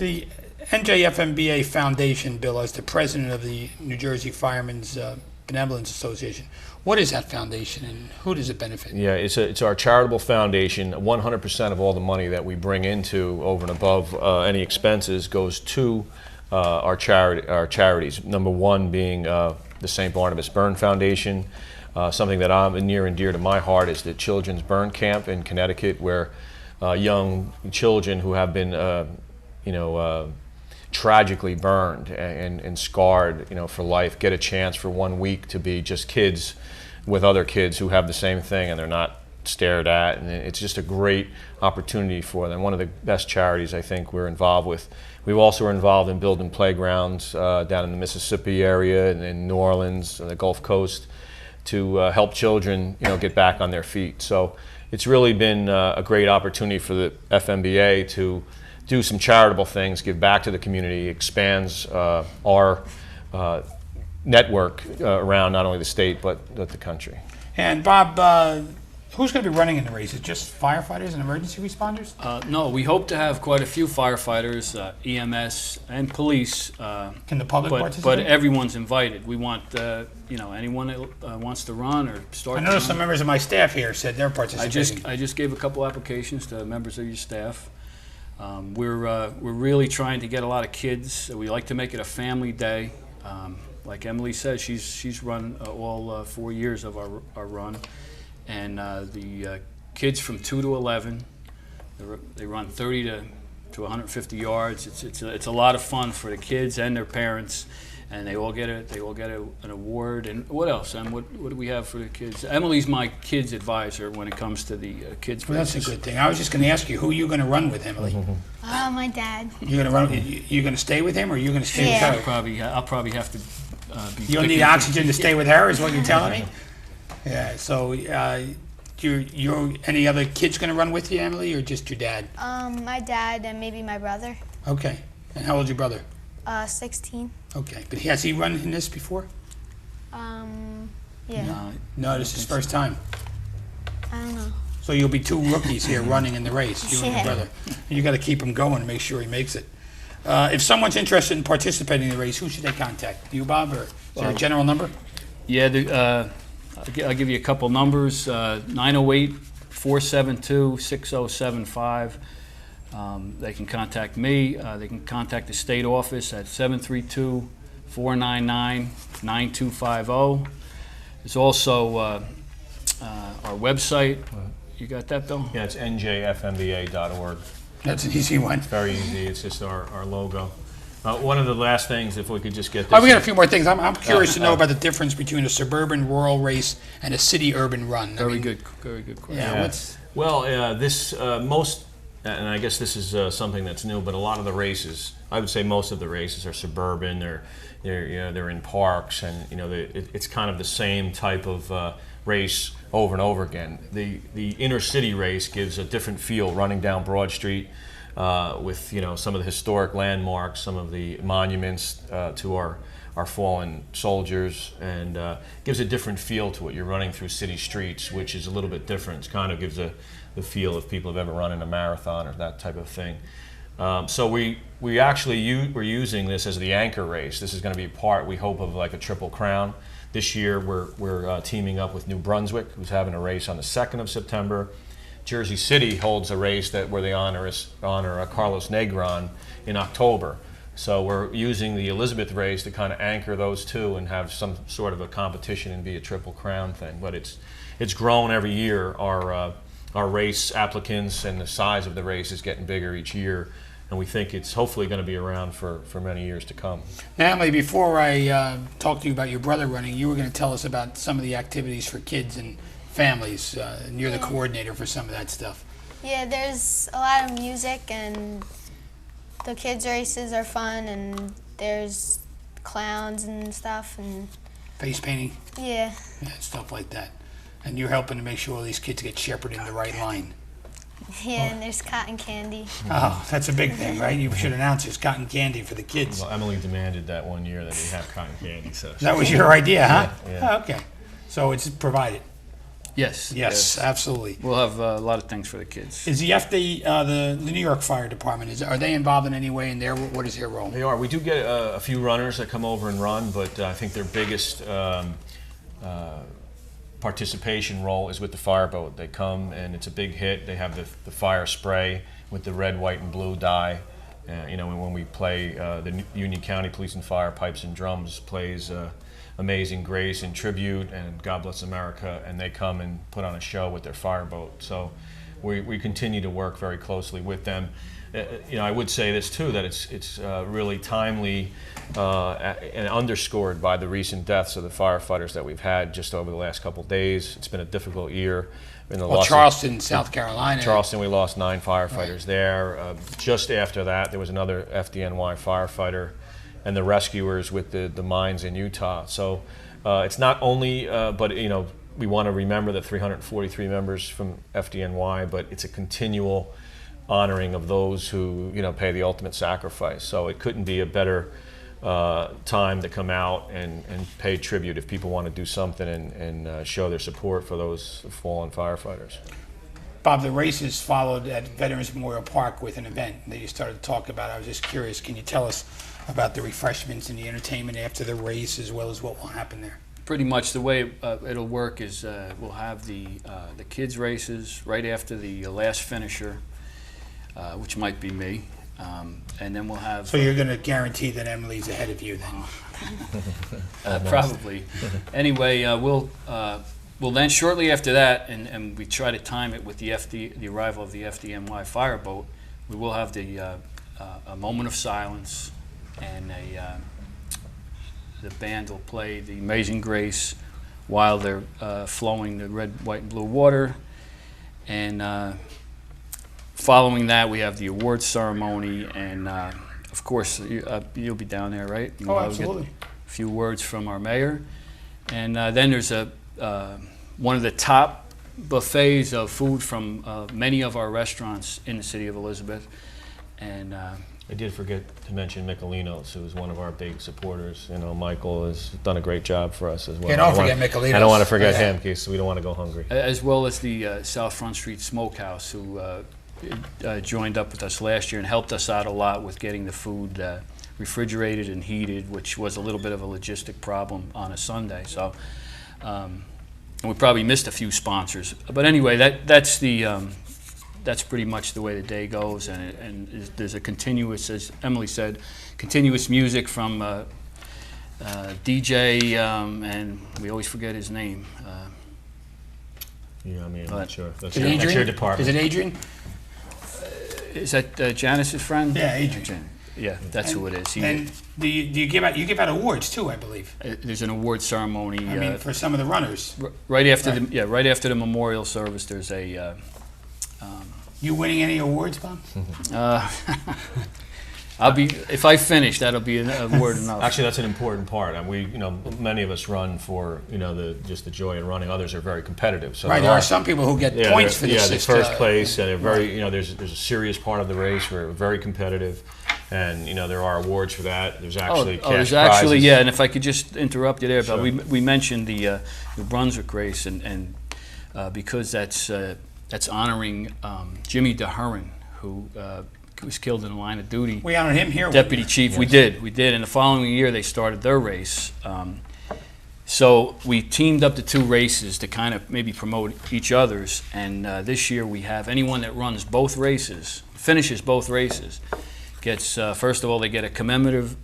The NJFMBA Foundation, Bill, as the president of the New Jersey Firemen's Benevolence Association, what is that foundation and who does it benefit? Yeah, it's our charitable foundation. 100% of all the money that we bring into over and above any expenses goes to our charities. Number one being the St. Barnabas Burn Foundation. Something that I'm near and dear to my heart is the Children's Burn Camp in Connecticut, where young children who have been tragically burned and scarred, for life, get a chance for 1 week to be just kids with other kids who have the same thing, and they're not stared at, and it's just a great opportunity for them. One of the best charities I think we're involved with. We also are involved in building playgrounds down in the Mississippi area and in New Orleans and the Gulf Coast to help children, get back on their feet. So it's really been a great opportunity for the FMBA to do some charitable things, give back to the community, expands our network around not only the state but the country. And Bob, who's going to be running in the race? Is it just firefighters and emergency responders? No, we hope to have quite a few firefighters, EMS, and police. Can the public participate? But everyone's invited. We want anyone that wants to run or start. I noticed some members of my staff here said they're participating. I just gave a couple applications to members of your staff. We're really trying to get a lot of kids. We like to make it a family day. Like Emily says, she's run all 4 years of our run, and the kids from 2 to 11, they run 30 to 150 yards. It's a lot of fun for the kids and their parents, and they all get an award. And what else? And what do we have for the kids? Emily's my kids advisor when it comes to the kids. Well, that's a good thing. I was just going to ask you, who are you going to run with, Emily? My dad. You're going to run? You going to stay with him, or you going to stay with her? I'll probably have to. You don't need oxygen to stay with her, is what you're telling me? Yeah. So, you're any other kids going to run with you, Emily, or just your dad? My dad and maybe my brother. Okay. And how old's your brother? 16. Okay. But has he run in this before? Yeah. No, this is his first time. I don't know. So you'll be two rookies here running in the race, you and your brother. And you got to keep him going and make sure he makes it. If someone's interested in participating in the race, who should they contact? You, Bob, or is there a general number? Yeah, I'll give you a couple numbers. 908-472-6075. They can contact me. They can contact the state office at 732-499-9250. There's also our website. You got that, Bill? Yeah, it's njfmba.org. That's an easy one. It's very easy. It's just our logo. One of the last things, if we could just get this. Oh, we got a few more things. I'm curious to know about the difference between a suburban rural race and a city urban run. Very good question. Yeah. Well, most, and I guess this is something that's new, but a lot of the races, I would say most of the races are suburban. They're in parks, and it's kind of the same type of race over and over again. The inner city race gives a different feel, running down Broad Street with some of the historic landmarks, some of the monuments to our fallen soldiers, and gives a different feel to it. You're running through city streets, which is a little bit different. It kind of gives the feel if people have ever run in a marathon or that type of thing. So we're using this as the anchor race. This is going to be part, we hope, of like a Triple Crown. This year we're teaming up with New Brunswick, who's having a race on the 2nd of September. Jersey City holds a race where they honor Carlos Negron in October. So we're using the Elizabeth race to kind of anchor those two and have some sort of a competition and be a Triple Crown thing. But it's grown every year. Our race applicants and the size of the race is getting bigger each year, and we think it's hopefully going to be around for many years to come. Now, Emily, before I talk to you about your brother running, you were going to tell us about some of the activities for kids and families, and you're the coordinator for some of that stuff. Yeah, there's a lot of music, and the kids' races are fun, and there's clowns and stuff, and face painting. Yeah, stuff like that. And you're helping to make sure all these kids get shepherded in the right line. Yeah, and there's cotton candy. Oh, that's a big thing, right? You should announce there's cotton candy for the kids. Well, Emily demanded that one year that we have cotton candy. So that was your idea, huh? Yeah. Oh, okay. So it's provided. Yes, absolutely. We'll have a lot of things for the kids. Is the the New York Fire Department, are they involved in any way in there? What is their role? They are. We do get a few runners that come over and run, but I think their biggest participation role is with the fireboat. They come and it's a big hit. They have the fire spray with the red, white, and blue dye. You know, when we play, the Union County Police and Fire Pipes and Drums plays Amazing Grace in tribute and God Bless America, and they come and put on a show with their fireboat. So we continue to work very closely with them. You know, I would say this too, that it's really timely and underscored by the recent deaths of the firefighters that we've had just over the last couple of days. It's been a difficult year. Charleston, South Carolina. Charleston, we lost 9 firefighters there. Just after that, there was another FDNY firefighter, and the rescuers with the mines in Utah. So it's not only, but you know, we want to remember the 343 members from FDNY, but it's a continual honoring of those who, you know, pay the ultimate sacrifice. So it couldn't be a better time to come out and pay tribute if people want to do something and show their support for those fallen firefighters. Bob, the races followed at Veterans Memorial Park with an event that you started to talk about. I was just curious, can you tell us about the refreshments and the entertainment after the race, as well as what will happen there? Pretty much the way it'll work is we'll have the kids' races right after the last finisher, which might be me. And then we'll have... So you're going to guarantee that Emily's ahead of you then? Probably. Anyway, we'll then shortly after that, and we try to time it with the arrival of the FDNY fireboat, we will have a moment of silence, and the band will play the Amazing Grace while they're flowing the red, white, and blue water. And following that, we have the awards ceremony, and of course, you'll be down there, right? Oh, absolutely. Get a few words from our mayor, and then there's one of the top buffets of food from many of our restaurants in the city of Elizabeth, and. I did forget to mention Michelinos, who is one of our big supporters. You know, Michael has done a great job for us as well. Yeah, don't forget Michelinos. I don't want to forget him, in case we don't want to go hungry. As well as the South Front Street Smokehouse, who joined up with us last year and helped us out a lot with getting the food refrigerated and heated, which was a little bit of a logistic problem on a Sunday. So, and we probably missed a few sponsors. But anyway, that's pretty much the way the day goes, and there's a continuous, as Emily said, continuous music from DJ, and we always forget his name. Yeah, I mean, I'm not sure. That's Adrian? your department. Is it Adrian? Is that Janice's friend? Yeah, Adrian. Yeah, that's who it is. And do you give out awards too? I believe. There's an award ceremony. I mean, for some of the runners. Right after right after the memorial service, there's a. You winning any awards, Bob? I'll be, if I finish, that'll be an award enough. Actually, that's an important part. And we, you know, many of us run for, you know, just the joy of running. Others are very competitive. So right, there are some people who get points for this. Yeah, the first place, and they're very, you know, there's a serious part of the race. We're very competitive, and you know, there are awards for that. There's actually cash there's actually prizes. Yeah, and if I could just interrupt you there, Sure. Bob, we mentioned the Brunswick race, and because that's honoring Jimmy DeHurin, who was killed in the line of duty. We honored him here. Deputy Chief. Yes. We did. And the following year, they started their race. So we teamed up the two races to kind of maybe promote each other's. And this year, we have anyone that runs both races, finishes both races, gets first of all, they get a commemorative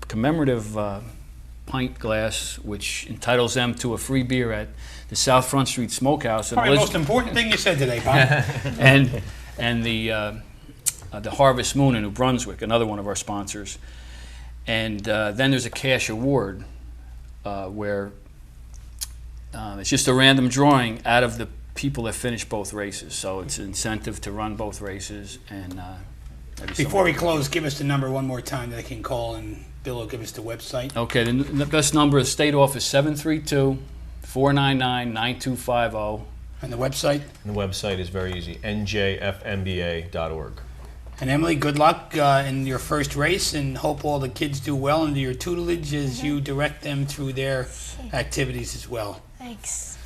pint glass, which entitles them to a free beer at the South Front Street Smokehouse. Probably the most important thing you said today, Bob. and the Harvest Moon in New Brunswick, another one of our sponsors. And then there's a cash award where it's just a random drawing out of the people that finish both races. So it's an incentive to run both races. And before we close, give us the number one more time that I can call, and Bill will give us the website. Okay, the best number is state office 732-499-9250. And the website? And the website is very easy, njfmba.org. And Emily, good luck in your first race, and hope all the kids do well under your tutelage as you direct them through their activities as well. Thanks.